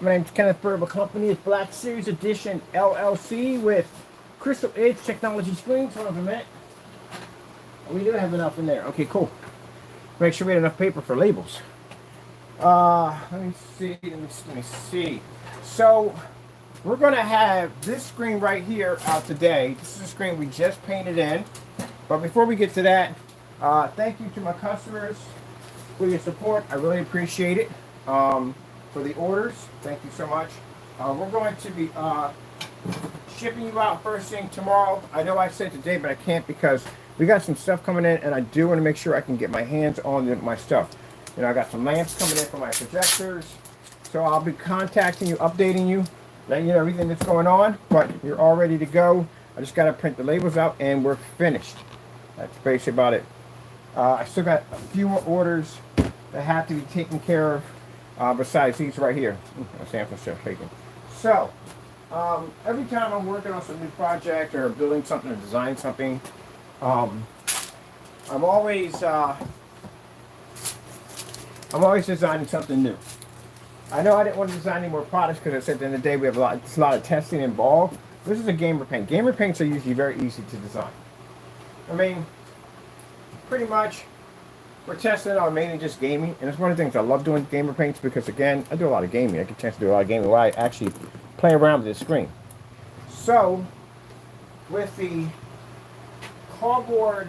My name's Kenneth Burb. Company is Black Series Edition LLC with Crystal Edge Technology Screens. Hold on a minute. We do have enough in there. Okay, cool. Make sure we have enough paper for labels. Let me see. So we're gonna have this screen right here out today. This is a screen we just painted in. But before we get to that, thank you to my customers for your support. I really appreciate it. For the orders, thank you so much. We're going to be shipping you out first thing tomorrow. I know I said today, but I can't because we got some stuff coming in, and I do want to make sure I can get my hands on my stuff. You know, I got some lamps coming in for my projectors, so I'll be contacting you, updating you, letting you know everything that's going on. But you're all ready to go. I just got to print the labels out, and we're finished. That's basically about it. I still got a few more orders that have to be taken care of. Besides these right here. Sample stuff taken. So, every time I'm working on some new project or building something or designing something, I'm always designing something new. I know I didn't want to design any more products because I said at the end of the day we have it's a lot of testing involved. This is a gamer paint. Gamer paints are usually very easy to design. I mean, pretty much we're testing on mainly just gaming, and it's one of the things I love doing gamer paints because, again, I do a lot of gaming. I get a chance to do a lot of gaming while I actually play around with this screen. So, with the cardboard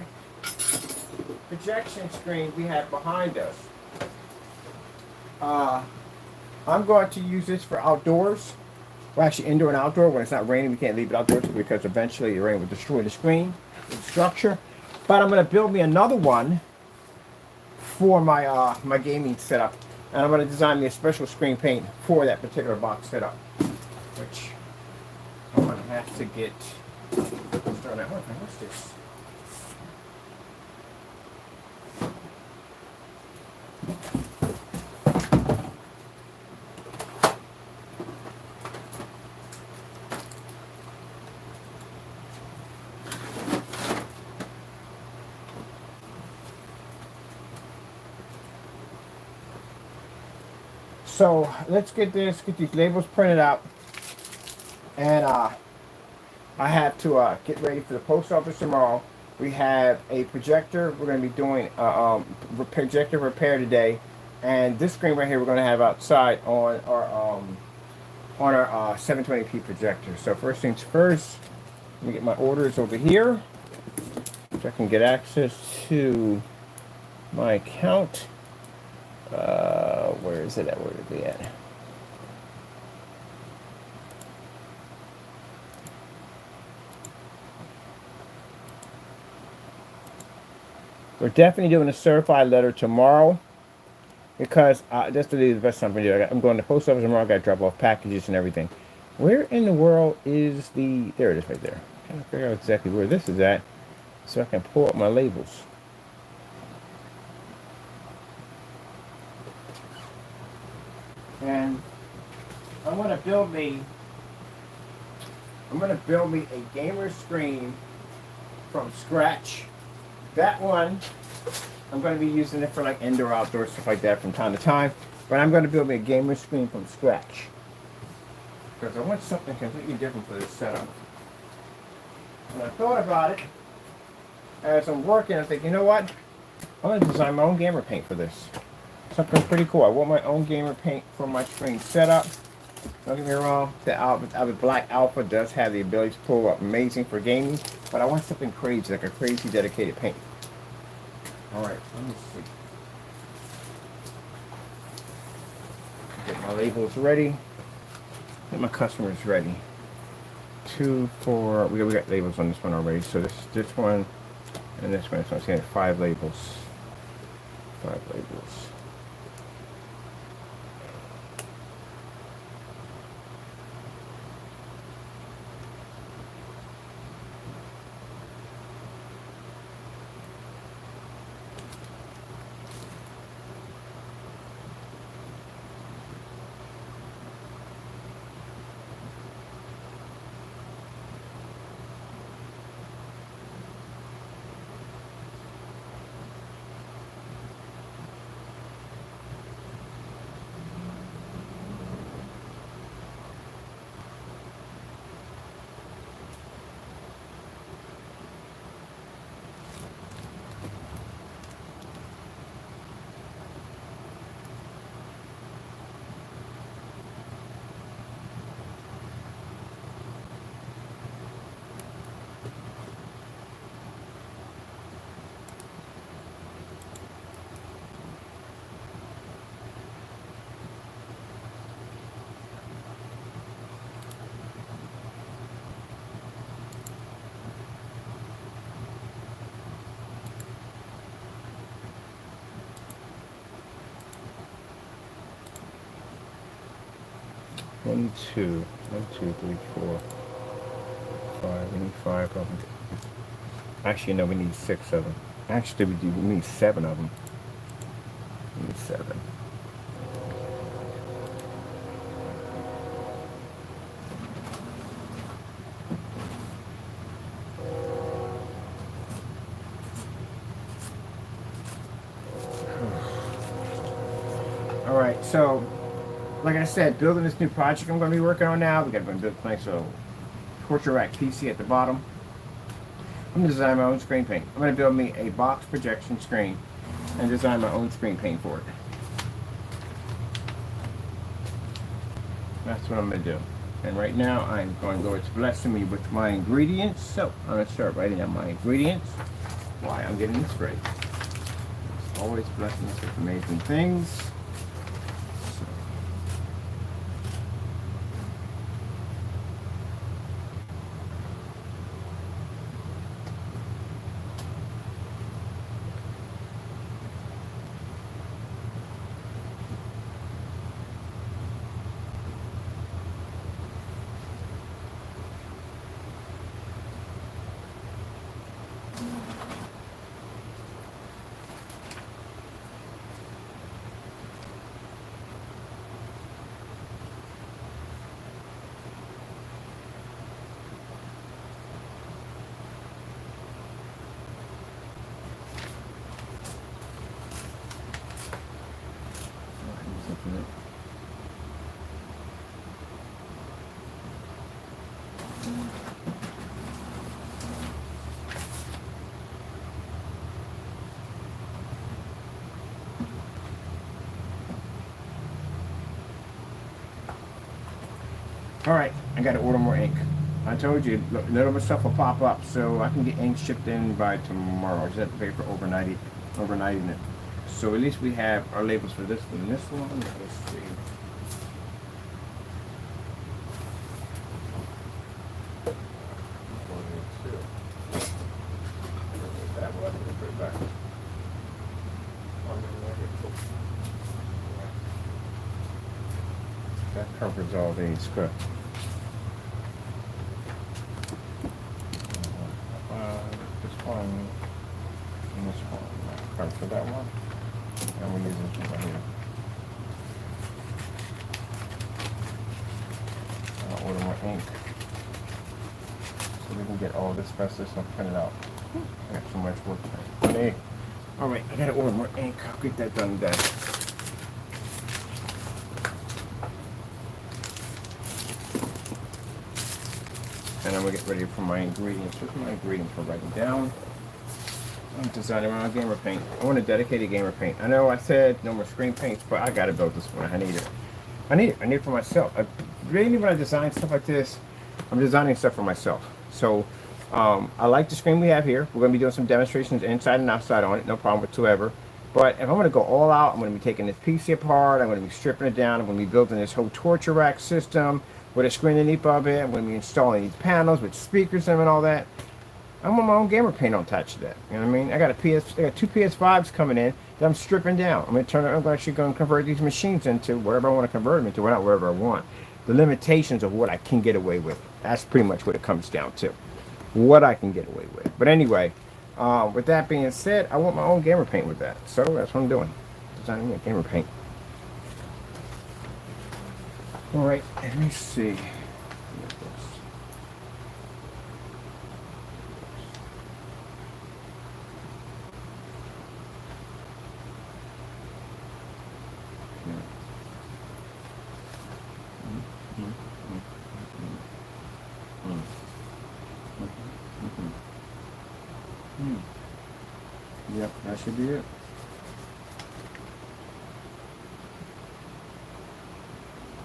projection screen we have behind us, I'm going to use this for outdoors. Well, actually, indoor and outdoor. When it's not raining, we can't leave it outdoors because eventually the rain will destroy the screen, the structure. But I'm going to build me another one for my my gaming setup, and I'm going to design me a special screen paint for that particular box setup, which I'm going to have to get. What's this? So let's get these labels printed out, and I have to get ready for the post office tomorrow. We have a projector. We're going to be doing projector repair today, and this screen right here we're going to have outside on our 720p projector. So first things first, let me get my orders over here so I can get access to my account. Where is it at? Where is it at? We're definitely doing a certified letter tomorrow because that's really the best time to do. I'm going to the post office tomorrow. I got to drop off packages and everything. Where in the world is the? There it is, right there. I'm trying to figure out exactly where this is at so I can pull up my labels. And I'm gonna build me a gamer screen from scratch. That one, I'm gonna be using it for like indoor, outdoor stuff like that from time to time. But I'm gonna build me a gamer screen from scratch because I want something completely different for this setup. And I thought about it as I'm working. I think, you know what? I'm gonna design my own gamer paint for this. Something pretty cool. I want my own gamer paint for my screen setup. Don't get me wrong, the Black Alpha does have the ability to pull up amazing for gaming, but I want something crazy, like a crazy dedicated paint. Alright, let me see. Get my labels ready. Get my customers ready. 2, 4, we got labels on this one already, so this one and this one, so I'm saying 5 labels. 5 labels. One, two, 3, 4, 5. We need 5 of them. Actually, no, we need 6 of them. Actually, we need 7 of them. We need 7. All right, so like I said, building this new project I'm going to be working on now. We got to build a nice little torture rack PC at the bottom. I'm going to design my own screen paint. I'm going to build me a box projection screen and design my own screen paint for it. That's what I'm going to do. And right now I'm going to go, it's blessing me with my ingredients. So I'm going to start writing down my ingredients. Why I'm getting this ready. It's always blessing us with amazing things. All right, I got to order more ink. I told you, little bit stuff will pop up, so I can get ink shipped in by tomorrow. I just have to pay for overnighting it. So at least we have our labels for this one and this one. Let's see. That covers all these. Good. This one and this one. Cover for that one. And we'll use this one right here. I'll order more ink so we can get all this rest of this stuff printed out. I got so much work today. All right, I gotta order more ink. I'll get that done today. And I'm gonna get ready for my ingredients. What's my ingredients for writing down? I'm designing my own gamer paint. I want a dedicated gamer paint. I know I said no more screen paints, but I gotta build this one. I need it. I need it for myself. Really, when I design stuff like this, I'm designing stuff for myself. So I like the screen we have here. We're gonna be doing some demonstrations inside and outside on it, no problem whatsoever. But if I'm gonna go all out, I'm gonna be taking this PC apart. I'm gonna be stripping it down. I'm gonna be building this whole torture rack system with a screen underneath of it. I'm gonna be installing these panels with speakers in them and all that. I want my own gamer paint on touch of that. You know what I mean? I got two PS5s coming in that I'm stripping down. I'm actually going to convert these machines into whatever I want to convert them into, well, not wherever I want. The limitations of what I can get away with. That's pretty much what it comes down to. What I can get away with. But anyway, with that being said, I want my own gamer paint with that. So that's what I'm doing. Designing a gamer paint. All right, let me see. Yep, that should be it.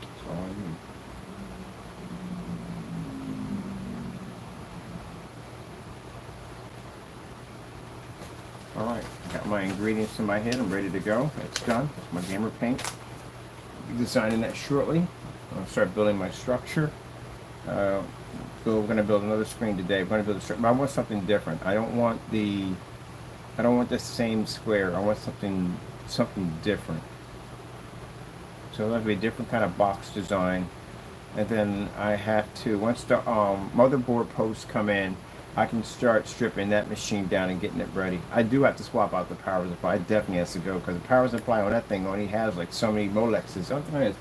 That's all I need. All right, got my ingredients in my head. I'm ready to go. It's done. It's my gamer paint. I'll be designing that shortly. I'll start building my structure. We're going to build another screen today. We're going to build a structure, but I want something different. I don't want the same square. I want something different. So it'll have to be a different kind of box design. And then I have to, once the motherboard posts come in, I can start stripping that machine down and getting it ready. I do have to swap out the power supply. It definitely has to go because the power supply on that thing only has like so many Molexes. Something has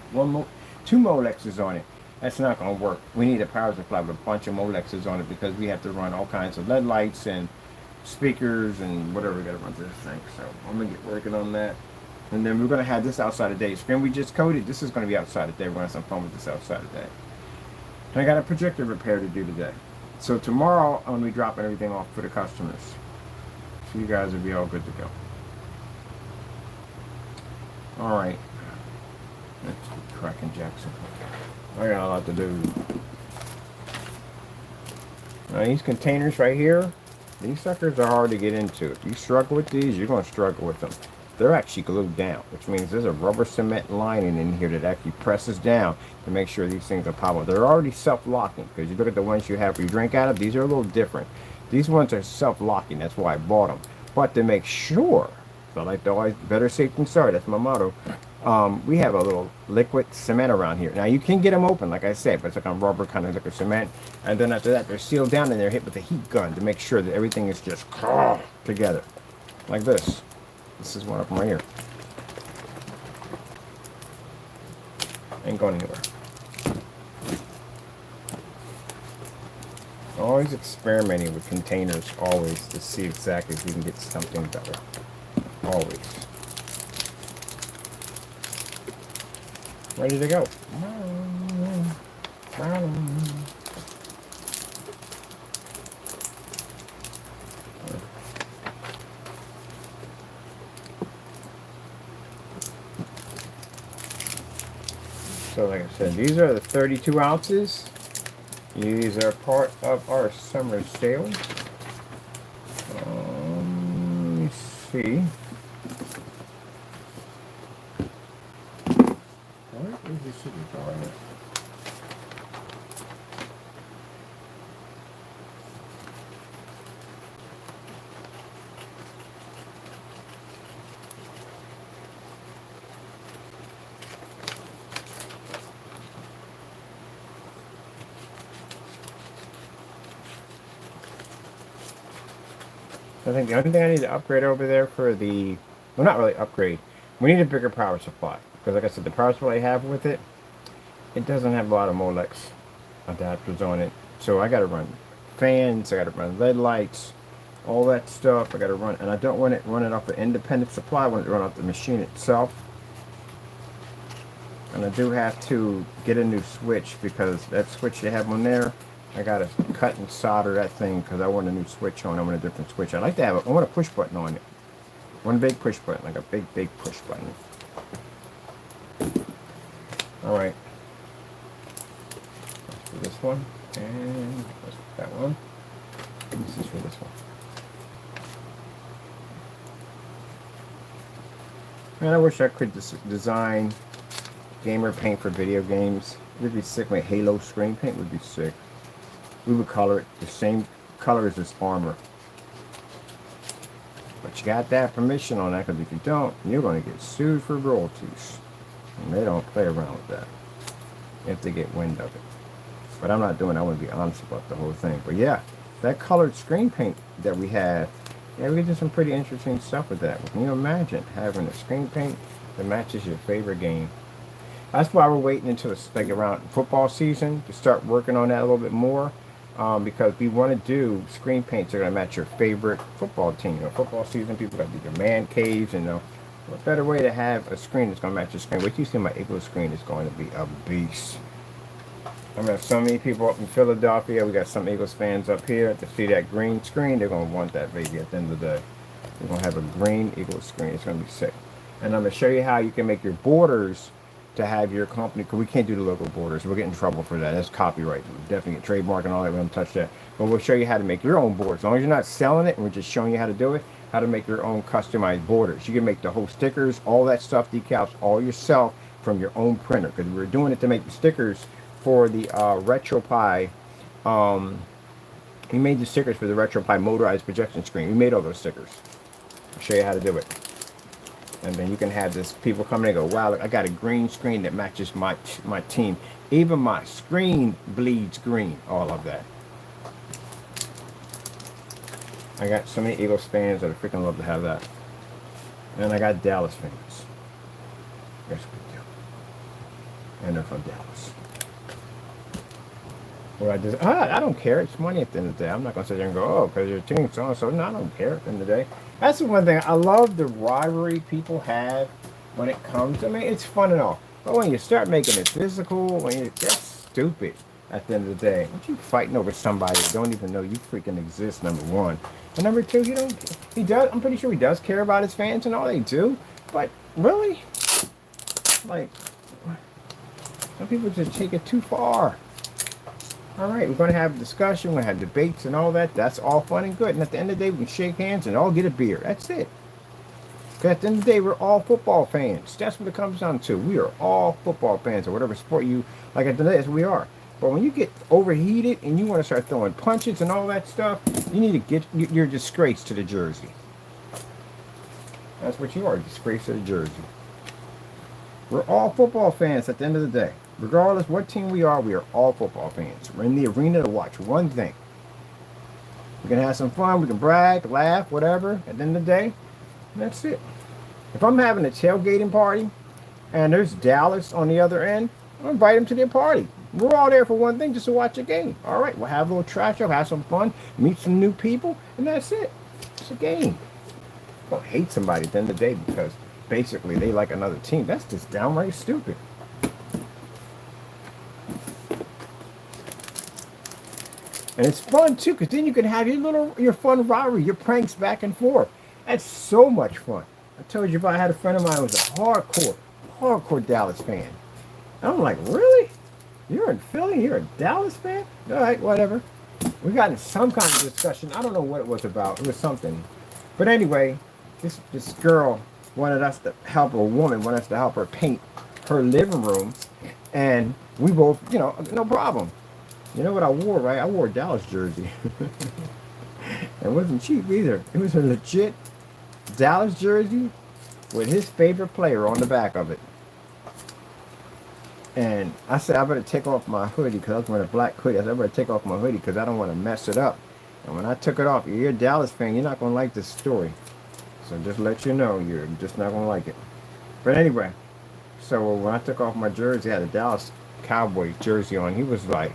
two Molexes on it. That's not going to work. We need a power supply with a bunch of Molexes on it because we have to run all kinds of LED lights and speakers and whatever we got to run to this thing. So I'm going to get working on that. And then we're going to have this outside today. Screen we just coated. This is going to be outside today. We're going to have some fun with this outside today. And I got a projector repair to do today. So tomorrow I'm going to be dropping everything off for the customers. So you guys will be all good to go. Alright. Let's be cracking Jackson. I got a lot to do. Now these containers right here, these suckers are hard to get into. If you struggle with these, you're going to struggle with them. They're actually glued down, which means there's a rubber cement lining in here that actually presses down to make sure these things are poppable. They're already self-locking because you look at the ones you have for your drink out of, these are a little different. These ones are self-locking, that's why I bought them. But to make sure, so I like to always, better safe than sorry, that's my motto, we have a little liquid cement around here. Now you can get them open, like I said, but it's like a rubber kind of liquid cement. And then after that, they're sealed down and they're hit with a heat gun to make sure that everything is just together, like this. This is one up right here. Ain't going anywhere. Always experimenting with containers, always, to see exactly if you can get something better. Always. Ready to go. So like I said, these are the 32 ounces. These are part of our summer sale. Let me see. Where is the sugar jar? I think the only thing I need to upgrade over there for the, well, not really upgrade, we need a bigger power supply. Because like I said, the power supply I have with it, it doesn't have a lot of Molex adapters on it. So I got to run fans, I got to run LED lights, all that stuff I got to run. And I don't want it running off an independent supply, I want it to run off the machine itself. And I do have to get a new switch because that switch they have on there, I gotta cut and solder that thing because I want a new switch on. I want a different switch. I like to have I want a push button on it. One big push button, like a big push button. All right. That's for this one, and that's that one. And this is for this one. And I wish I could design gamer paint for video games. It would be sick. My Halo screen paint would be sick. We would color it the same color as this armor. But you got that permission on that, because if you don't, you're going to get sued for royalties. And they don't play around with that if they get wind of it. But I'm not doing it. I want to be honest about the whole thing. But yeah, that colored screen paint that we have, yeah, we did some pretty interesting stuff with that. Can you imagine having a screen paint that matches your favorite game? That's why we're waiting until it's like around football season to start working on that a little bit more. Because we want to do screen paints that are going to match your favorite football team. You know, football season, people got to do their man caves, and what better way to have a screen that's going to match your screen? What you see on my Eagle screen is going to be a beast. I'm going to have so many people up in Philadelphia. We got some Eagles fans up here to see that green screen. They're going to want that baby at the end of the day. We're going to have a green Eagles screen. It's going to be sick. And I'm going to show you how you can make your borders to have your company, because we can't do the logo borders. We'll get in trouble for that. That's copyright. We'll definitely get trademark and all that. We don't touch that. But we'll show you how to make your own borders. As long as you're not selling it, and we're just showing you how to do it, how to make your own customized borders. You can make the whole stickers, all that stuff, decals, all yourself from your own printer. Because we were doing it to make the stickers for the RetroPie. We made the stickers for the RetroPie motorized projection screen. We made all those stickers. I'll show you how to do it. And then you can have this people come in and go, wow, look, I got a green screen that matches my team. Even my screen bleeds green, all of that. I got so many Eagles fans that I freaking love to have that. And I got Dallas fans. That's a good deal. And they're from Dallas. Well, I don't care. It's money at the end of the day. I'm not going to sit there and go, oh, because your team so-and-so. No, I don't care at the end of the day. That's the one thing. I love the rivalry people have when it comes. I mean, it's fun and all. But when you start making it physical, that's stupid at the end of the day. When you fighting over somebody that don't even know you freaking exist, number one. And number two, he does, I'm pretty sure he does care about his fans and all, they do. But really? Like, some people just take it too far. All right, we're going to have a discussion, we're going to have debates and all that. That's all fun and good. And at the end of the day, we can shake hands and all get a beer. That's it. Because at the end of the day, we're all football fans. That's what it comes down to. We are all football fans or whatever sport you like. At the end of the day, that's what we are. But when you get overheated and you want to start throwing punches and all that stuff, you need to get your disgrace to the jersey. That's what you are, a disgrace to the jersey. We're all football fans at the end of the day. Regardless what team we are all football fans. We're in the arena to watch one thing. We can have some fun, we can brag, laugh, whatever, at the end of the day. And that's it. If I'm having a tailgating party and there's Dallas on the other end, I'll invite them to their party. We're all there for one thing, just to watch a game. All right, we'll have a little trash up, have some fun, meet some new people, and that's it. It's a game. Don't hate somebody at the end of the day because basically they like another team. That's just downright stupid. And it's fun too, because then you can have your fun rivalry, your pranks back and forth. That's so much fun. I told you, if I had a friend of mine who was a hardcore Dallas fan. And I'm like, really? You're in Philly? You're a Dallas fan? All right, whatever. We got in some kind of discussion. I don't know what it was about. It was something. But anyway, this girl wanted us to help, a woman wanted us to help her paint her living room. And we both, no problem. You know what I wore, right? I wore a Dallas jersey. It wasn't cheap either. It was a legit Dallas jersey with his favorite player on the back of it. And I said, I better take off my hoodie because I was wearing a black hoodie. I said, I better take off my hoodie because I don't want to mess it up. And when I took it off, you're a Dallas fan, you're not going to like this story. So just let you know, you're just not going to like it. But anyway, so when I took off my jersey, I had a Dallas Cowboys jersey on. He was like,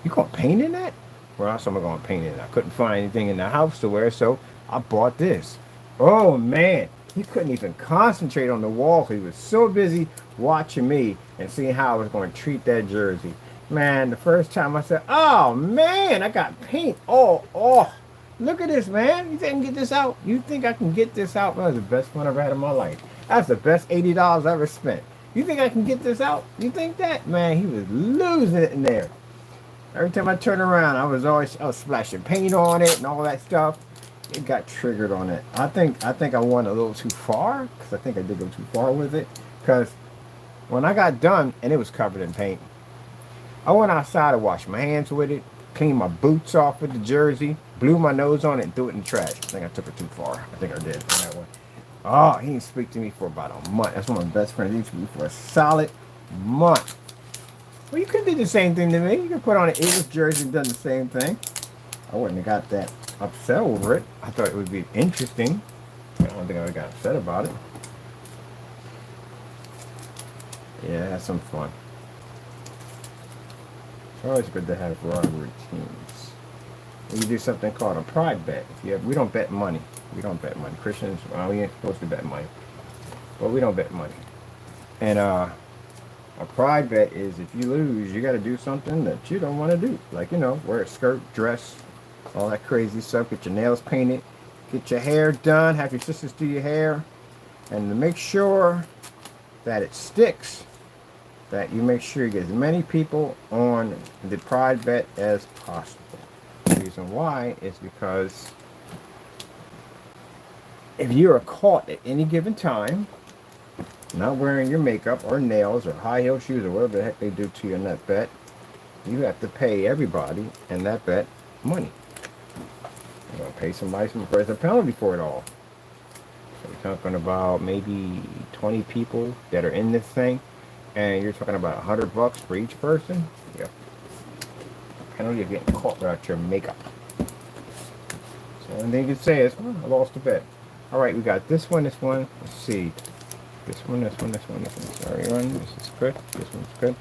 you gonna paint in that? Well, I said I'm gonna paint in it. I couldn't find anything in the house to wear, so I bought this. Oh man, he couldn't even concentrate on the wall. He was so busy watching me and seeing how I was going to treat that jersey. Man, the first time I said, oh man, I got paint all off. Look at this, man. You think I can get this out? You think I can get this out? That was the best fun I've ever had in my life. That's the best $80 I ever spent. You think I can get this out? You think that? Man, he was losing it in there. Every time I turn around, I was splashing paint on it and all that stuff. It got triggered on it. I think I went a little too far, because I think I did go too far with it. Because when I got done and it was covered in paint, I went outside to wash my hands with it, cleaned my boots off with the jersey, blew my nose on it, and threw it in the trash. I think I took it too far. I think I did on that one. Oh, he didn't speak to me for about a month. That's one of my best friends. He didn't speak to me for a solid month. Well, you could do the same thing to me. You could put on an Eagles jersey and done the same thing. I wouldn't have got that upset over it. I thought it would be interesting. I don't think I would have got upset about it. Yeah, have some fun. It's always good to have rivalry teams. We do something called a pride bet. We don't bet money. We don't bet money. Christians, we ain't supposed to bet money. But we don't bet money. And a pride bet is if you lose, you got to do something that you don't want to do. Like, wear a skirt, dress, all that crazy stuff. Get your nails painted. Get your hair done. Have your sisters do your hair. And to make sure that it sticks, that you make sure you get as many people on the pride bet as possible. The reason why is because if you are caught at any given time not wearing your makeup or nails or high heel shoes or whatever the heck they do to you in that bet, you have to pay everybody in that bet money. You're going to pay somebody there's a penalty for it all. So We're talking about maybe 20 people that are in this thing, and you're talking about $100 for each person. Yeah. Penalty of getting caught without your makeup. So one thing you can say is, well, I lost a bet. All right, we got this one. Let's see. This one. Sorry, run. This is good. This one's good.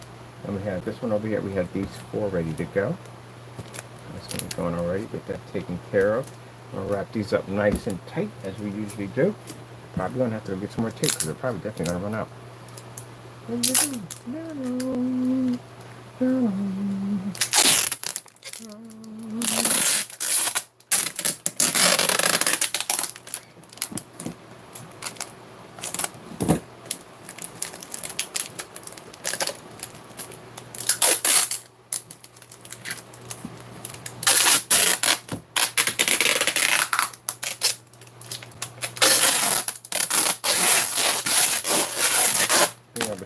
And we have this one over here. We have these 4 ready to go. This one's going already. Get that taken care of. I'll wrap these up nice and tight as we usually do. Probably gonna have to get some more tape because they're probably definitely gonna run out.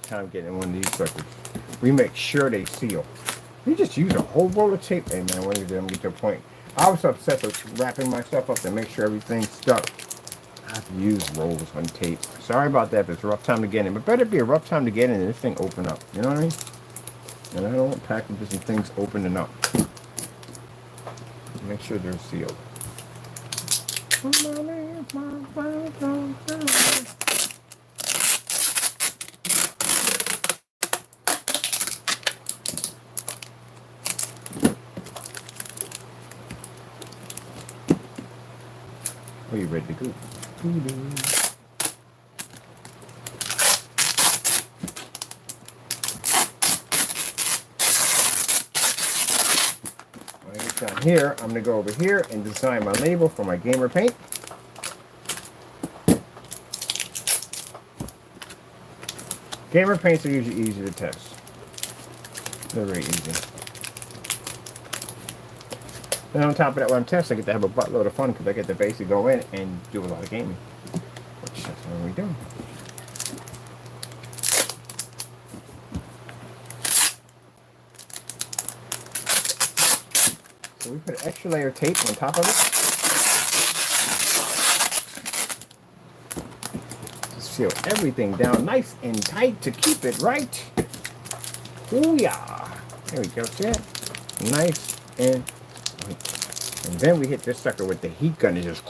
Time getting one of these suckers, we make sure they seal. We just use a whole roll of tape. Hey man, when you get to a point, I was upset with wrapping myself up to make sure everything's stuck. I have to use rolls on tape. Sorry about that if it's a rough time to get in, but better be a rough time to get in and this thing open up. You know what I mean? And I don't want packages and things opening up. Make sure they're sealed. Are you ready to go? When I get down here, I'm going to go over here and design my label for my gamer paint. Gamer paints are usually easy to test. They're very easy. And on top of that, when I'm testing, I get to have a buttload of fun because I get to basically go in and do a lot of gaming, which that's what we do. So we put an extra layer of tape on top of it to seal everything down nice and tight to keep it right. Oh yeah! There we go. See it? Nice and. And then we hit this sucker with the heat gun and just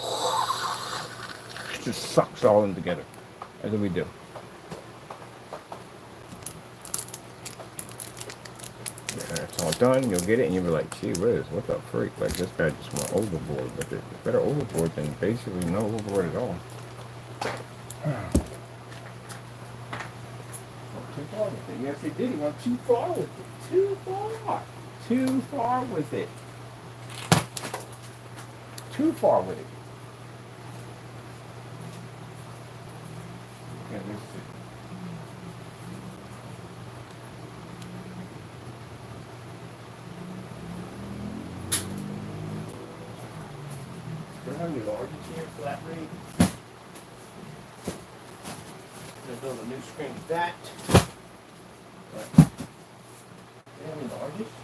sucks all in together. That's what we do. Yeah, that's all done. You'll get it and you'll be like, gee whiz, what the freak? Like this guy just went overboard. But it's better overboard than basically no overboard at all. Too far with it. Yes, he did. He went too far with it. Too far. Too far with it. Too far with it. Yeah, let's see. We're having the largest here, flat rate. Gonna build a new screen with that. But, yeah, the largest.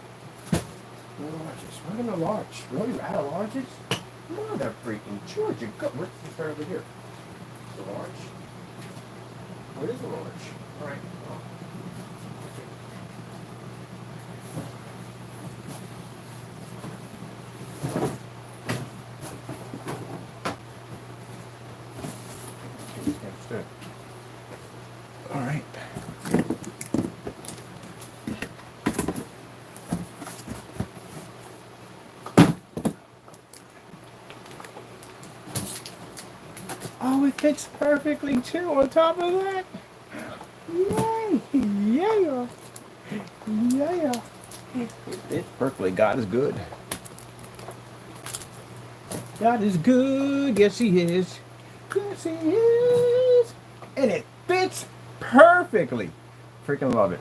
The largest. We're gonna large. Really, we're out of largest? Mother freaking Georgia, where's this start over here? The large. What is the large? All right. Oh. All right. Oh, it fits perfectly too on top of that. Yay! Yeah! Yeah! It fits perfectly. God is good. God is good. Yes, He is. Yes, He is. And it fits perfectly. Freaking love it.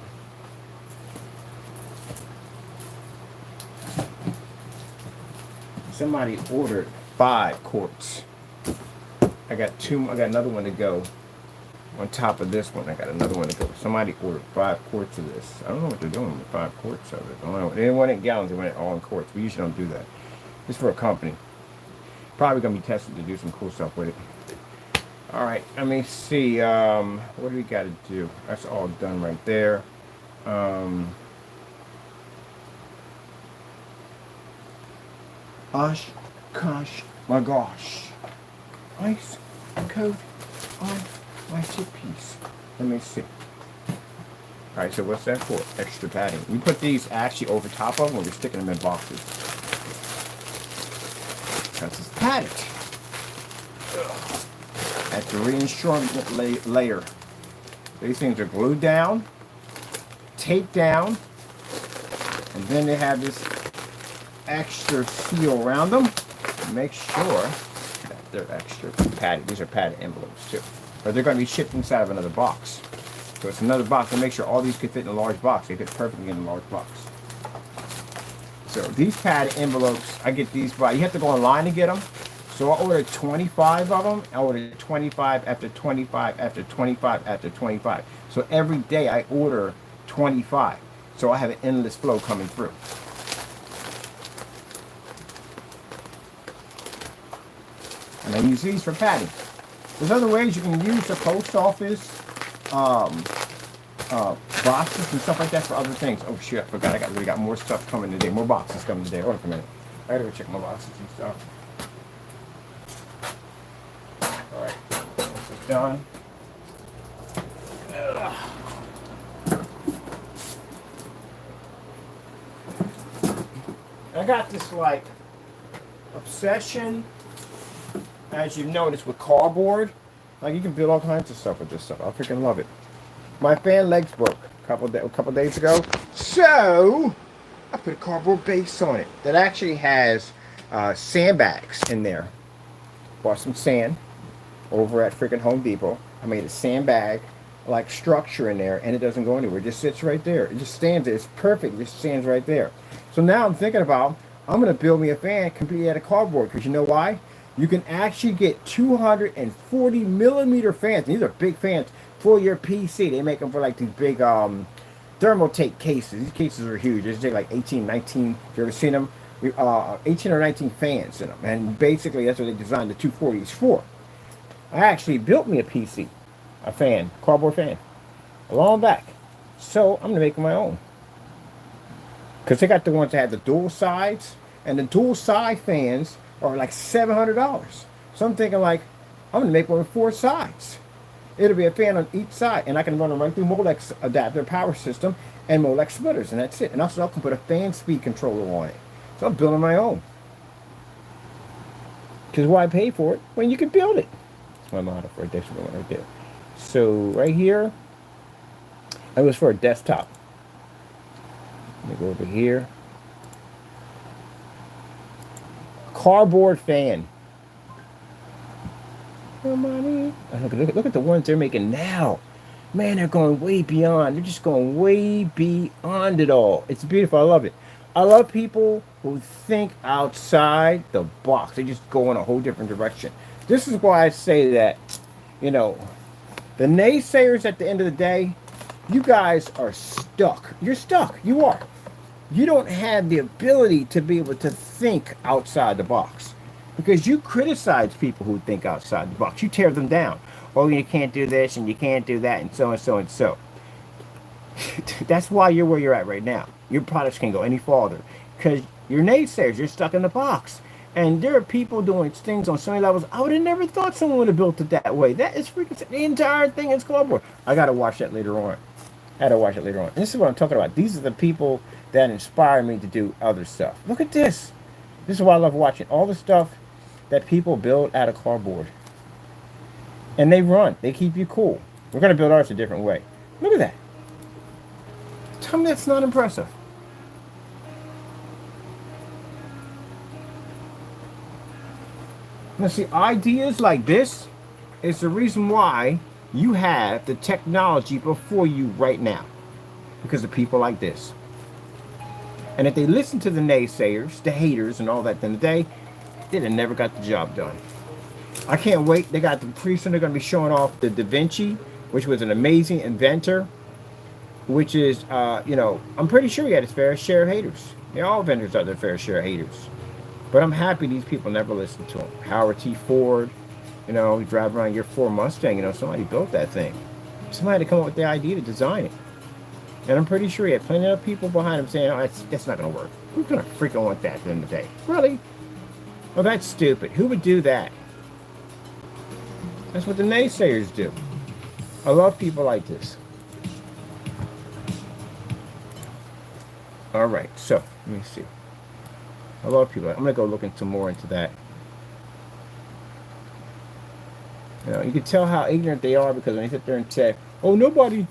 Somebody ordered 5 quarts. I got another one to go. On top of this one, I got another one to go. Somebody ordered 5 quarts of this. I don't know what they're doing with 5 quarts of it. I don't know. They didn't want it in gallons. They want it all in quarts. We usually don't do that. It's for a company. Probably going to be tested to do some cool stuff with it. All right, let me see. What do we got to do? That's all done right there. Um, gosh, my gosh. Ice coat on my chip piece. Let me see. All right, so what's that for? Extra padding. We put these actually over top of them when we're sticking them in boxes. Because it's padded. That's the reinforcement layer. These things are glued down, taped down, and then they have this extra seal around them to make sure that they're extra padded. These are padded envelopes too. But they're going to be shipped inside of another box. So it's another box to make sure all these could fit in a large box. They fit perfectly in a large box. So these padded envelopes, I get these by, you have to go online to get them. So I ordered 25 of them. I ordered 25 after 25 after 25 after 25. So every day I order 25. So I have an endless flow coming through. And I use these for padding. There's other ways you can use the post office boxes and stuff like that for other things. Oh shit, I forgot. We got more stuff coming today. More boxes coming today. Hold on for a minute. I gotta go check my boxes and stuff. Alright, this is done. I got this like obsession, as you've noticed, with cardboard. Like you can build all kinds of stuff with this stuff. I freaking love it. My fan legs broke a couple days ago, so I put a cardboard base on it that actually has sandbags in there. Bought some sand over at freaking Home Depot. I made a sandbag like structure in there, and it doesn't go anywhere. It just sits right there. It just stands there. It's perfect. It just stands right there. So now I'm thinking about, I'm going to build me a fan completely out of cardboard, because you know why? You can actually get 240 millimeter fans. These are big fans for your PC. They make them for like these big thermotape cases. These cases are huge. They take like 18, 19. If you ever seen them? 18 or 19 fans in them. And basically that's what they designed the 240s for. I actually built me a PC, a fan, cardboard fan, a long back. So I'm going to make my own. Because they got the ones that have the dual sides. And the dual side fans are like $700. So I'm thinking like, I'm going to make one with 4 sides. It'll be a fan on each side. And I can run them right through Molex adapter power system and Molex splitters. And that's it. And also I can put a fan speed controller on it. So I'm building my own. Because why pay for it when you can build it? That's my motto for a desktop right there. So right here, it was for a desktop. Let me go over here. Cardboard fan. Oh, mommy. Look at the ones they're making now. Man, they're going way beyond. They're just going way beyond it all. It's beautiful. I love it. I love people who think outside the box. They just go in a whole different direction. This is why I say that, you know, the naysayers at the end of the day, you guys are stuck. You're stuck. You are. You don't have the ability to be able to think outside the box. Because you criticize people who think outside the box. You tear them down. Oh, you can't do this and you can't do that and so and so and so. That's why you're where you're at right now. Your products can't go any farther. Because you're naysayers. You're stuck in the box. And there are people doing things on so many levels. I would have never thought someone would have built it that way. That is freaking... The entire thing is cardboard. I got to watch that later on. And this is what I'm talking about. These are the people that inspire me to do other stuff. Look at this. This is why I love watching all the stuff that people build out of cardboard. And they run. They keep you cool. We're going to build ours a different way. Look at that. Tell me that's not impressive. Now see, ideas like this is the reason why you have the technology before you right now. Because of people like this. And if they listen to the naysayers, the haters, and all that in the day, they'd have never got the job done. I can't wait. They got the pretty soon they're going to be showing off the Da Vinci, which was an amazing inventor. Which is, you know, I'm pretty sure he had his fair share of haters. All inventors have their fair share of haters. But I'm happy these people never listened to him. Howard T. Ford, You know, you drive around your Ford Mustang, you know, somebody built that thing. Somebody had to come up with the idea to design it. And I'm pretty sure he had plenty of people behind him saying, oh, that's not going to work. Who's going to freaking want that at the end of the day? Really? Well, that's stupid. Who would do that? That's what the naysayers do. I love people like this. All right, so let me see. I love people. I'm going to go look into more into that. You know, you can tell how ignorant they are because when they sit there and say, oh, no one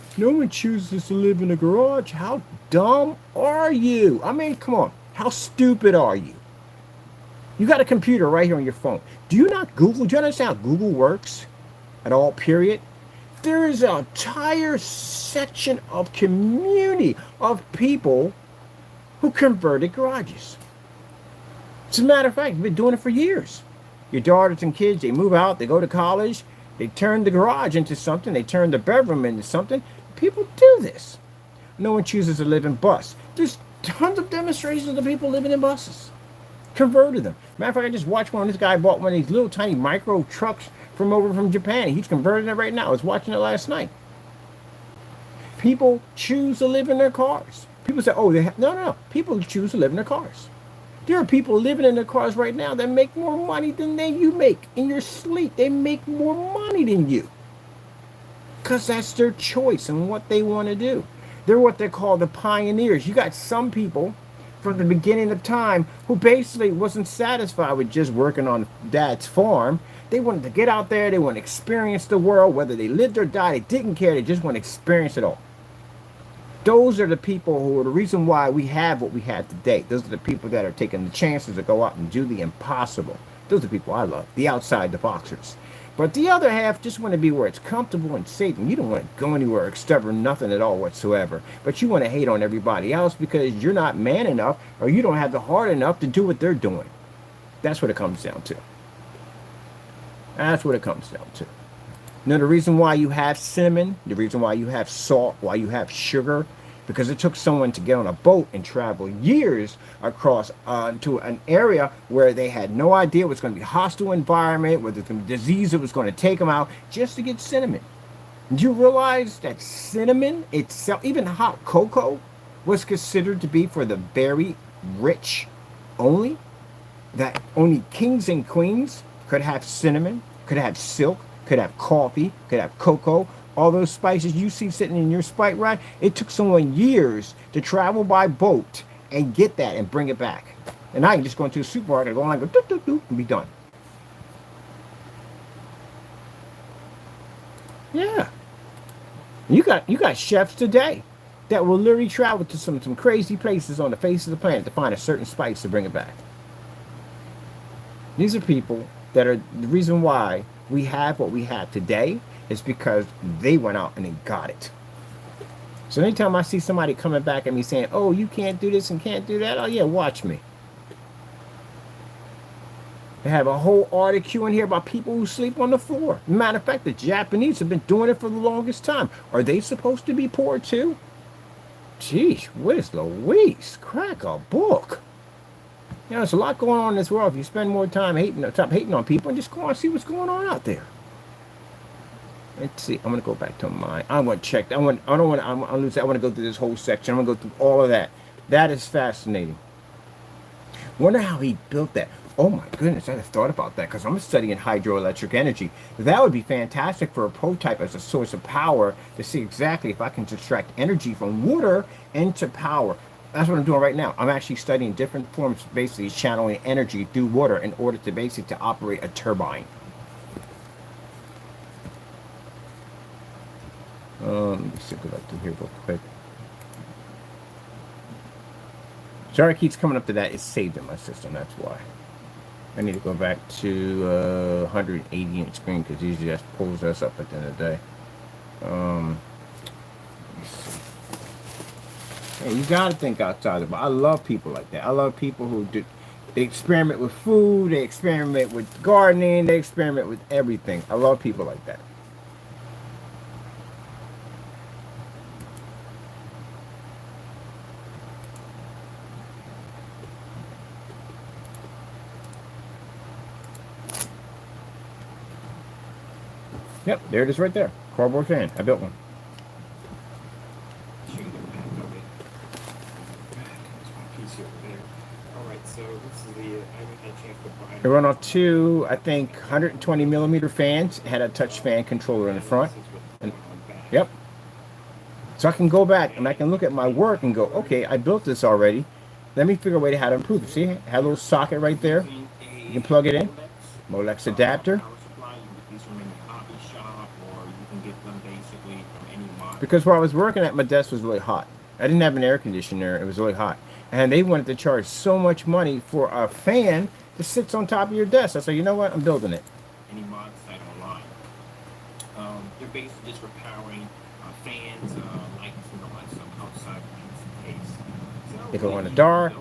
chooses to live in a garage. How dumb are you? I mean, come on. How stupid are you? You got a computer right here on your phone. Do you not Google? Do you understand how Google works at all, period? There is an entire section of community of people who converted garages. As a matter of fact, you've been doing it for years. Your daughters and kids, they move out, they go to college, they turn the garage into something, they turn the bedroom into something. People do this. No one chooses to live in bus. There's tons of demonstrations of people living in buses. Converted them. Matter of fact, I just watched one. This guy bought one of these little tiny micro trucks from Japan. He's converting it right now. I was watching it last night. People choose to live in their cars. People say, oh, no. People choose to live in their cars. There are people living in their cars right now that make more money than you make in your sleep. They make more money than you. Because that's their choice and what they want to do. They're what they call the pioneers. You got some people from the beginning of time who basically wasn't satisfied with just working on dad's farm. They wanted to get out there. They want to experience the world. Whether they lived or died, they didn't care. They just want to experience it all. Those are the people who are the reason why we have what we have today. Those are the people that are taking the chances to go out and do the impossible. Those are the people I love, the outside the boxers. But the other half just want to be where it's comfortable and safe, and you don't want to go anywhere except for nothing at all whatsoever. But you want to hate on everybody else because you're not man enough or you don't have the heart enough to do what they're doing. That's what it comes down to. That's what it comes down to. Now, the reason why you have cinnamon, the reason why you have salt, why you have sugar, because it took someone to get on a boat and travel years across to an area where they had no idea it was going to be a hostile environment, where there's going to be disease that was going to take them out, just to get cinnamon. Do you realize that cinnamon itself, even hot cocoa, was considered to be for the very rich only? That only kings and queens could have cinnamon, could have silk, could have coffee, could have cocoa. All those spices you see sitting in your spike rack, it took someone years to travel by boat and get that and bring it back. And now you can just go into a supermarket and go online, go doop, doop, doop, and be done. Yeah. You got chefs today that will literally travel to some crazy places on the face of the planet to find a certain spice to bring it back. These are people that are the reason why we have what we have today. It's because they went out and they got it. So anytime I see somebody coming back at me saying, oh, you can't do this and can't do that, oh yeah, watch me. They have a whole article in here about people who sleep on the floor. Matter of fact, the Japanese have been doing it for the longest time. Are they supposed to be poor too? Jeez, Whiz Louise, crack a book. You know, there's a lot going on in this world. If you spend more time stop hating on people and just go on and see what's going on out there. Let's see. I'm gonna go back to mine. I want to check. I want to go through this whole section. I'm gonna go through all of that. That is fascinating. Wonder how he built that. Oh my goodness, I had thought about that because I'm studying hydroelectric energy. That would be fantastic for a prototype as a source of power to see exactly if I can extract energy from water into power. That's what I'm doing right now. I'm actually studying different forms, basically channeling energy through water in order to basically to operate a turbine. Let me see what I do here real quick. Sorry, it keeps coming up to that. It's saved in my system. That's why. I need to go back to 180-inch screen because usually that pulls us up at the end of the day. Let me see. Hey, you got to think outside the box. I love people like that. I love people who do. They experiment with food. They experiment with gardening. They experiment with everything. I love people like that. Yep, there it is right there. Cardboard fan. I built one. Show you the back of it. Back. There's one piece over there. Alright, so this is the, I haven't had a chance to buy it. It run off two, I think, 120 millimeter fans. It had a touch fan controller in the front. And, yep. So I can go back and I can look at my work and go, okay, I built this already. Let me figure a way to how to improve it. See, it had a little socket right there. You can plug it in. Molex adapter. Because where I was working at, my desk was really hot. I didn't have an air conditioner. It was really hot. And they wanted to charge so much money for a fan that sits on top of your desk. I said, you know what? I'm building it. Any mod site online. They're basically just repowering fans, lights, and all that stuff outside the case. So if I want it dark,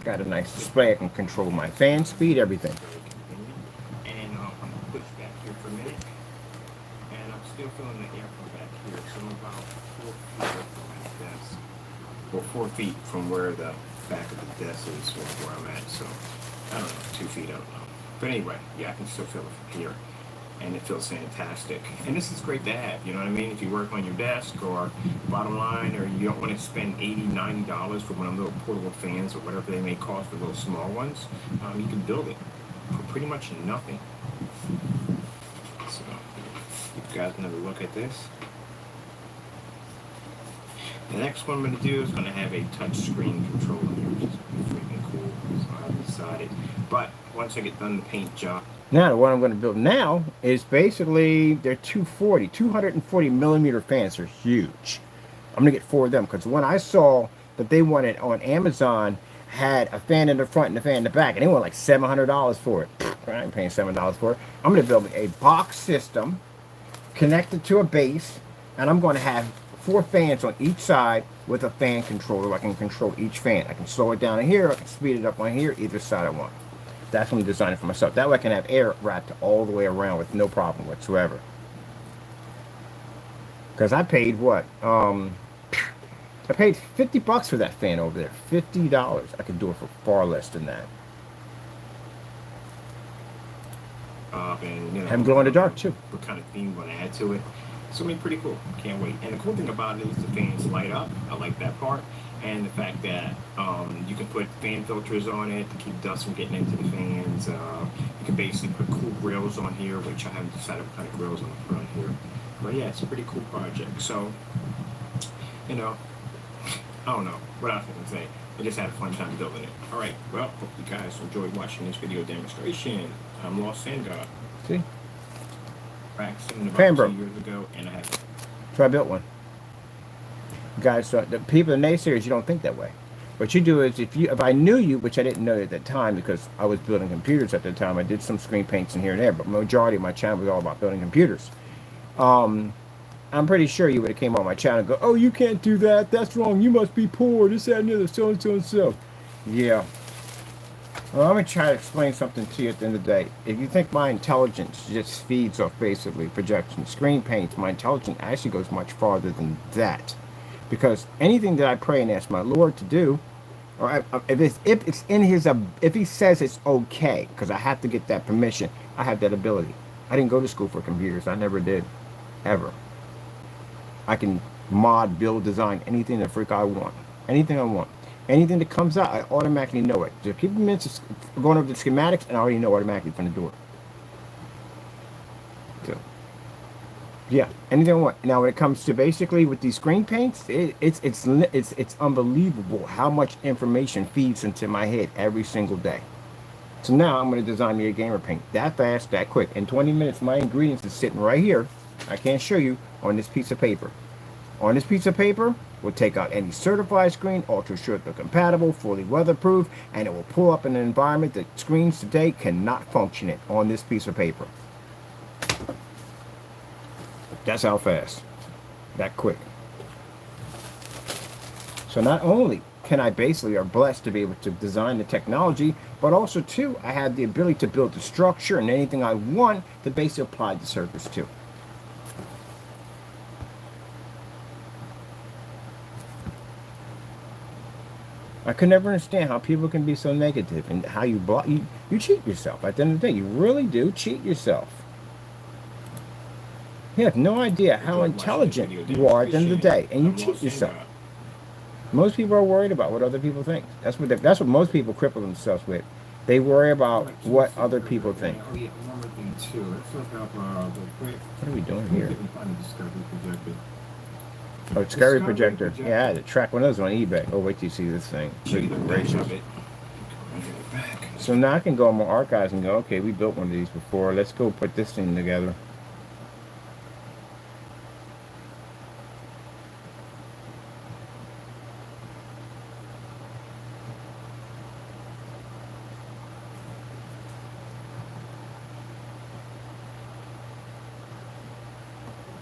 got a nice display. I can control my fan speed, everything. And I'm going to push back here for a minute. And I'm still feeling the air from back here. So I'm about 4 feet away from my desk. Well, 4 feet from where the back of the desk is, where I'm at. So, I don't know, 2 feet, I don't know. But anyway, yeah, I can still feel it from here. And it feels fantastic. And this is great to have, you know what I mean? If you work on your desk or bottom line, or you don't want to spend $80, $90 for one of those little portable fans or whatever they may cost for those small ones, you can build it for pretty much nothing. So, you guys another look at this. The next one I'm going to do is going to have a touch screen controller here, which is freaking cool. So I decided. But once I get done the paint job. Now, what I'm going to build now is basically, they're 240 millimeter fans. They're huge. I'm going to get 4 of them because when I saw that they wanted on Amazon, had a fan in the front and a fan in the back, and they want like $700 for it. I ain't paying $7 for it. I'm going to build a box system connected to a base, and I'm going to have 4 fans on each side with a fan controller. I can control each fan. I can slow it down in here. I can speed it up on here, either side I want. That's when I'm designing for myself. That way I can have air wrapped all the way around with no problem whatsoever. Because I paid what? I paid $50 for that fan over there. $50. I could do it for far less than that. And you know, have them glow in the dark too. What kind of theme you want to add to it? It's gonna be pretty cool. Can't wait. And the cool thing about it is the fans light up. I like that part. And the fact that you can put fan filters on it to keep dust from getting into the fans. You can basically put cool grills on here, which I haven't decided what kind of grills on the front here. But yeah, it's a pretty cool project. So, you know, I don't know what else I can say. I just had a fun time building it. All right, well, hope you guys enjoyed watching this video demonstration. I'm Lost Sand God. See? Practicing Fan about broke. 2 years ago, and I had. So I built one. Guys, the people, the naysayers, you don't think that way. What you do is, if I knew you, which I didn't know at that time because I was building computers at the time, I did some screen paints in here and there, but majority of my channel was all about building computers. I'm pretty sure you would have came on my channel and go, oh, you can't do that, that's wrong, you must be poor, this, that, and the other, so and so and so. Yeah. Well, I'm going to try to explain something to you at the end of the day. If you think my intelligence just feeds off basically projection, screen paints, my intelligence actually goes much farther than that. Because anything that I pray and ask my Lord to do, or if it's in his, if he says it's okay, because I have to get that permission, I have that ability. I didn't go to school for computers. I never did, ever. I can mod, build, design anything the freak I want, anything I want, anything that comes out, I automatically know it. Just keep minutes going over the schematics, and I already know automatically from the door. So. Yeah, anything I want. Now, when it comes to basically with these screen paints, it's unbelievable how much information feeds into my head every single day. So now I'm going to design me a gamer paint that fast, that quick. In 20 minutes, my ingredients are sitting right here. I can't show you on this piece of paper. On this piece of paper, we'll take out any certified screen, ultra short compatible, fully weatherproof, and it will pull up in an environment that screens today cannot function in on this piece of paper. That's how fast, that quick. So not only can I basically are blessed to be able to design the technology, but also too, I have the ability to build the structure and anything I want to basically apply the surface to. I could never understand how people can be so negative and how you cheat yourself. At the end of the day, you really do cheat yourself. You have no idea how intelligent you are at the end of the day, and you cheat yourself. Most people are worried about what other people think. That's what most people cripple themselves with. They worry about what other people think. Oh yeah, one more thing too. Let's look up the quick. What are we doing here? Find the Discovery projector. Oh, Discovery projector. Yeah, I had to track one of those on eBay. Oh, wait till you see this thing. Good gracious. So now I can go on my archives and go, okay, we built one of these before. Let's go put this thing together.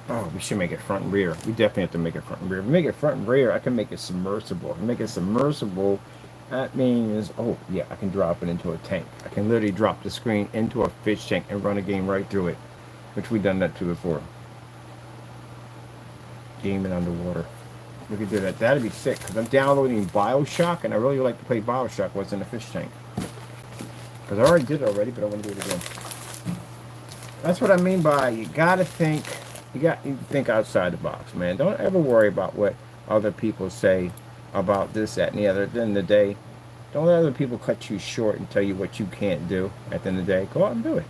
Oh, we should make it front and rear. We definitely have to make it front and rear. If we make it front and rear, I can make it submersible. If we make it submersible, that means, oh, yeah, I can drop it into a tank. I can literally drop the screen into a fish tank and run a game right through it, which we've done that too before. Gaming underwater. We could do that. That'd be sick, because I'm downloading BioShock, and I really like to play BioShock what's in a fish tank. Because I already did it already, but I want to do it again. That's what I mean by you got to think. You got to think outside the box, man. Don't ever worry about what other people say about this, that, and the other. At the end of the day, don't let other people cut you short and tell you what you can't do. At the end of the day, go out and do it.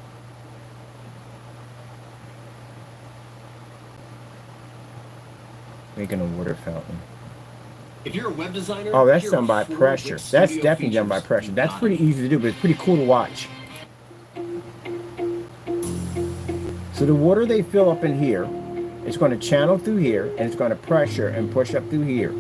Making a water fountain. If you're a web designer, oh, that's done by pressure. That's definitely done by pressure. That's pretty easy to do, but it's pretty cool to watch. So the water they fill up in here, it's going to channel through here, and it's going to pressure and push up through here.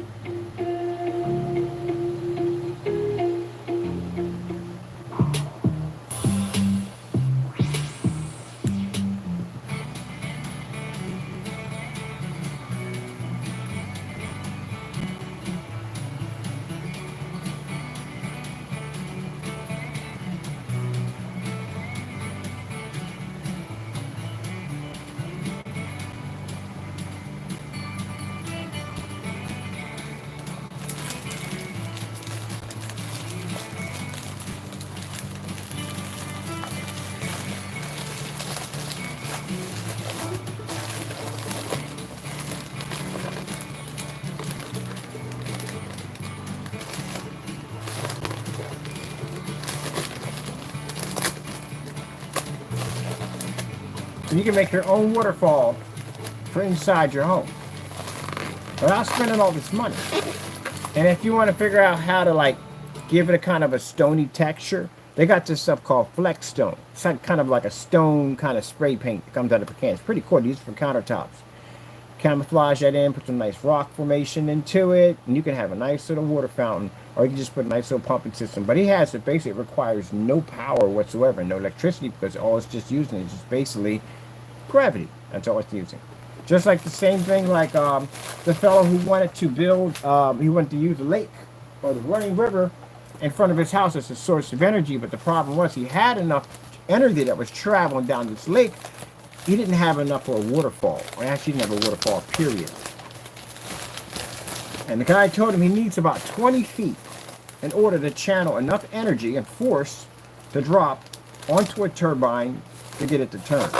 You can make your own waterfall for inside your home without spending all this money. And if you want to figure out how to like give it a kind of a stony texture, they got this stuff called Flex Stone. It's like kind of like a stone kind of spray paint that comes out of a can. It's pretty cool to use for countertops. Camouflage that in, put some nice rock formation into it, and you can have a nice little water fountain, or you can just put a nice little pumping system. But he has it basically, it requires no power whatsoever, no electricity, because all it's just using is just basically gravity. That's all it's using. Just like the same thing like the fellow who wanted to build, he wanted to use the lake or the running river in front of his house as a source of energy, but the problem was he had enough energy that was traveling down this lake. He didn't have enough for a waterfall, or actually didn't have a waterfall, period. And the guy told him he needs about 20 feet in order to channel enough energy and force to drop onto a turbine to get it to turn.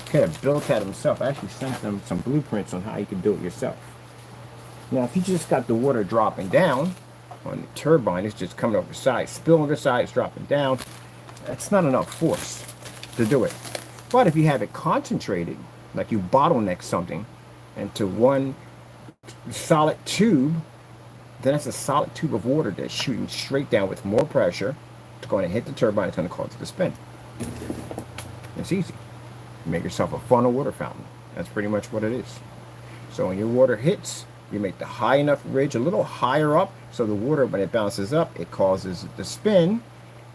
Could have built that himself. I actually sent them some blueprints on how you can do it yourself. Now, if you just got the water dropping down on the turbine, it's just coming over the side, spilling over the side, it's dropping down. That's not enough force to do it. But if you have it concentrated, like you bottleneck something into one solid tube, then it's a solid tube of water that's shooting straight down with more pressure. It's going to hit the turbine, it's going to cause it to spin. It's easy. You make yourself a funnel water fountain. That's pretty much what it is. So when your water hits, you make the high enough ridge a little higher up, so the water, when it bounces up, it causes it to spin,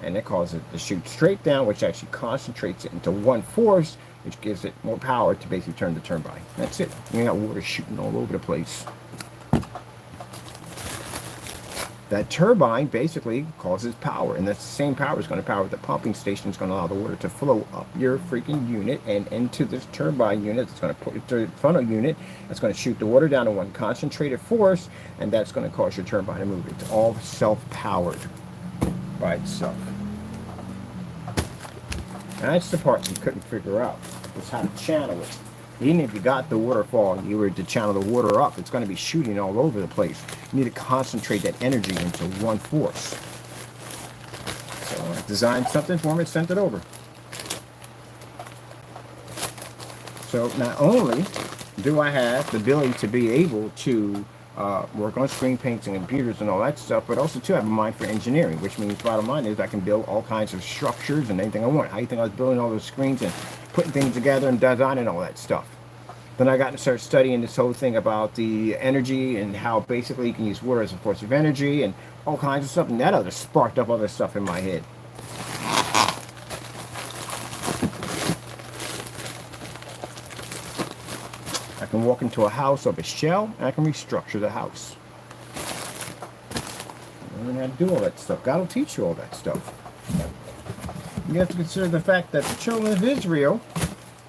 and it causes it to shoot straight down, which actually concentrates it into one force, which gives it more power to basically turn the turbine. That's it. You got water shooting all over the place. That turbine basically causes power, and that same power is going to power the pumping station. It's going to allow the water to flow up your freaking unit and into this turbine unit. It's going to put the funnel unit. That's going to shoot the water down to one concentrated force, and that's going to cause your turbine to move. It's all self-powered by itself. That's the part you couldn't figure out, was how to channel it. Even if you got the waterfall and you were to channel the water up, it's going to be shooting all over the place. You need to concentrate that energy into one force. So I designed something for him and sent it over. So not only do I have the ability to be able to work on screen painting and computers and all that stuff, but also to have a mind for engineering, which means bottom line is I can build all kinds of structures and anything I want. How do you think I was building all those screens and putting things together and designing all that stuff? Then I got to start studying this whole thing about the energy and how basically you can use water as a force of energy and all kinds of stuff, and that other sparked up other stuff in my head. I can walk into a house of a shell, and I can restructure the house. Learn how to do all that stuff. God will teach you all that stuff. You have to consider the fact that the children of Israel,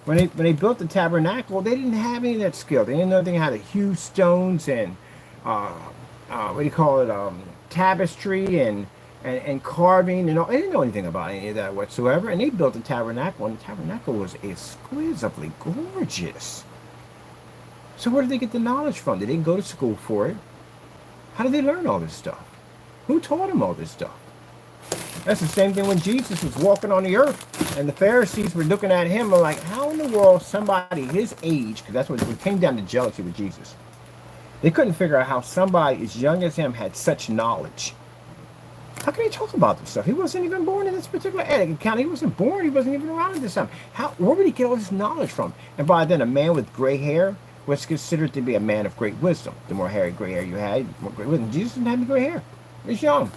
when they built the tabernacle, they didn't have any of that skill. They didn't know anything how to hew stones and what do you call it, tapestry and carving and all. They didn't know anything about any of that whatsoever. And they built the tabernacle, and the tabernacle was exquisitely gorgeous. So where did they get the knowledge from? They didn't go to school for it. How did they learn all this stuff? Who taught them all this stuff? That's the same thing when Jesus was walking on the earth and the Pharisees were looking at him and like, how in the world somebody his age, because that's what it came down to, jealousy with Jesus. They couldn't figure out how somebody as young as him had such knowledge. How can he talk about this stuff? He wasn't even born in this particular county. He wasn't born. He wasn't even around at this time. Where would he get all this knowledge from? And by then, a man with gray hair was considered to be a man of great wisdom. The more gray hair you had, the more great wisdom. Jesus didn't have any gray hair. He was young.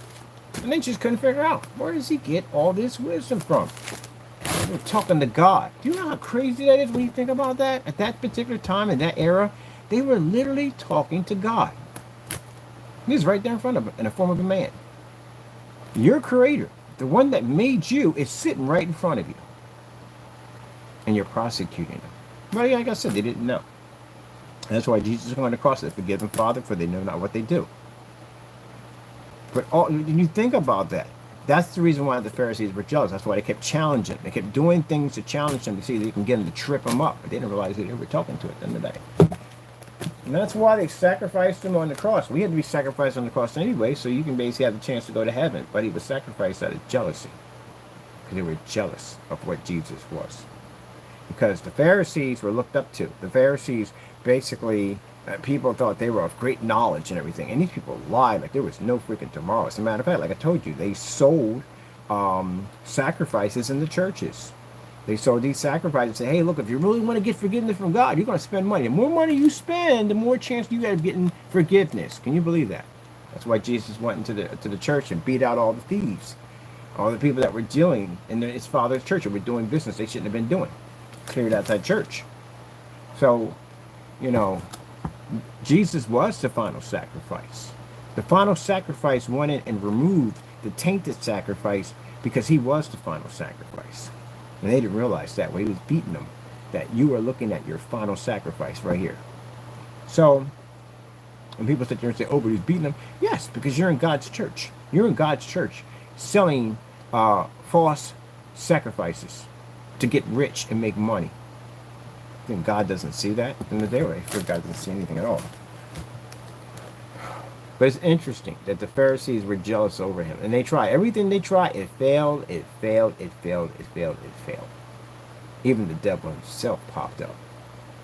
And they just couldn't figure out, where does he get all this wisdom from? They were talking to God. Do you know how crazy that is when you think about that? At that particular time, in that era, they were literally talking to God. He was right there in front of them, in the form of a man. Your creator, the one that made you, is sitting right in front of you. And you're prosecuting him. But like I said, they didn't know. And that's why Jesus is going to the cross. Forgive them, Father, for they know not what they do. But you think about that. That's the reason why the Pharisees were jealous. That's why they kept challenging. They kept doing things to challenge them to see if they can get them to trip them up. But they didn't realize that they were talking to it at the end of the day. And that's why they sacrificed him on the cross. We had to be sacrificed on the cross anyway, so you can basically have the chance to go to heaven. But he was sacrificed out of jealousy. Because they were jealous of what Jesus was. Because the Pharisees were looked up to. The Pharisees basically, people thought they were of great knowledge and everything. And these people lied like there was no freaking tomorrow. As a matter of fact, like I told you, they sold sacrifices in the churches. They sold these sacrifices and say, hey, look, if you really want to get forgiveness from God, you're going to spend money. The more money you spend, the more chance you got of getting forgiveness. Can you believe that? That's why Jesus went into the church and beat out all the thieves. All the people that were dealing in his Father's church or were doing business they shouldn't have been doing. Cleared out that church. So, you know, Jesus was the final sacrifice. The final sacrifice went in and removed the tainted sacrifice because he was the final sacrifice. And they didn't realize that when he was beating them, that you are looking at your final sacrifice right here. So, when people sit there and say, oh, but he's beating them, yes, because you're in God's church. You're in God's church selling false sacrifices to get rich and make money. Then God doesn't see that in the day, right? God doesn't see anything at all. But it's interesting that the Pharisees were jealous over him. And they tried. Everything they tried, it failed, it failed, it failed, it failed, it failed. Even the devil himself popped up.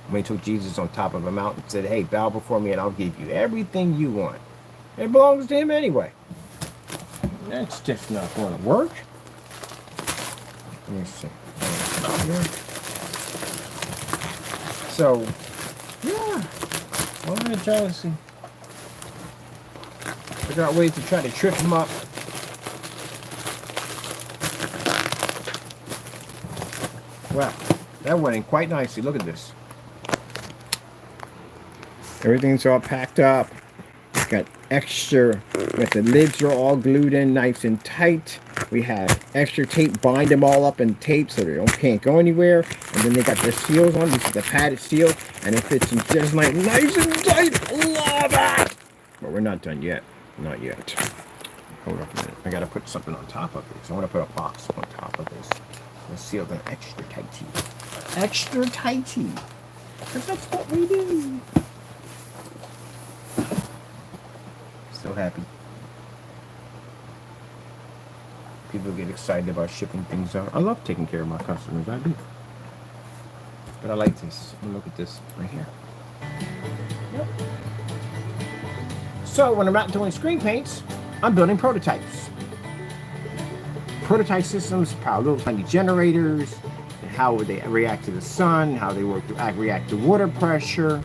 When he took Jesus on top of a mountain and said, hey, bow before me and I'll give you everything you want. It belongs to him anyway. That's just not going to work. Let me see. So, yeah. All that jealousy. Figure out ways to try to trip him up. Well, that went in quite nicely. Look at this. Everything's all packed up. Got extra, the lids are all glued in nice and tight. We have extra tape, bind them all up in tape so they can't go anywhere. And then they got their seals on. This is the padded seal. And it fits in just like nice and tight. Love it! But we're not done yet. Not yet. Hold up a minute. I gotta put something on top of this. I want to put a box on top of this. Let's seal them extra tighty. Extra tighty. Because that's what we do. So happy. People get excited about shipping things out. I love taking care of my customers. I do. But I like this. Look at this right here. Yep. So when I'm not doing screen paints, I'm building prototypes. Prototype systems power little tiny generators, and how would they react to the sun, how they react to water pressure.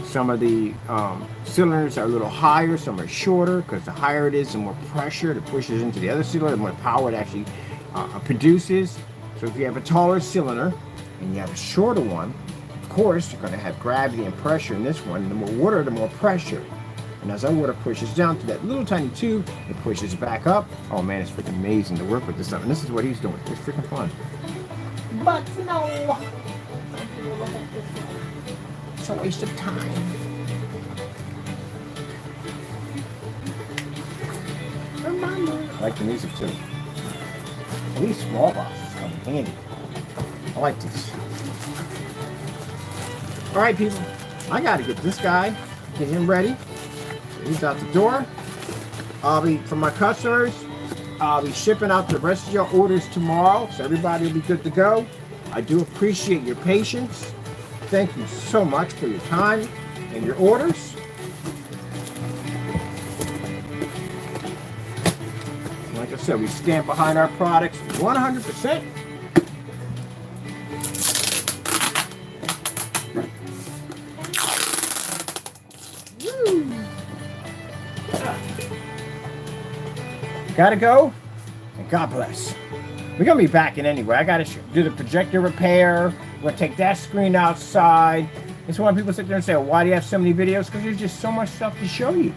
Some of the cylinders are a little higher, some are shorter, because the higher it is, the more pressure it pushes into the other cylinder, the more power it actually produces. So if you have a taller cylinder and you have a shorter one, of course, you're going to have gravity and pressure in this one. The more water, the more pressure. And as that water pushes down to that little tiny tube, it pushes back up. Oh man, it's freaking amazing to work with this stuff. And this is what he's doing. It's freaking fun. But no, it's a waste of time. I like the music too. These small boxes come in handy. I like these. All right, people. I got to get this guy, get him ready. He's out the door. For my customers, I'll be shipping out the rest of your orders tomorrow, so everybody will be good to go. I do appreciate your patience. Thank you so much for your time and your orders. Like I said, we stand behind our products 100%. Gotta go, and God bless. We're gonna be back in anyway. I gotta do the projector repair. We're gonna take that screen outside. It's why people sit there and say, well, why do you have so many videos? Because there's just so much stuff to show you.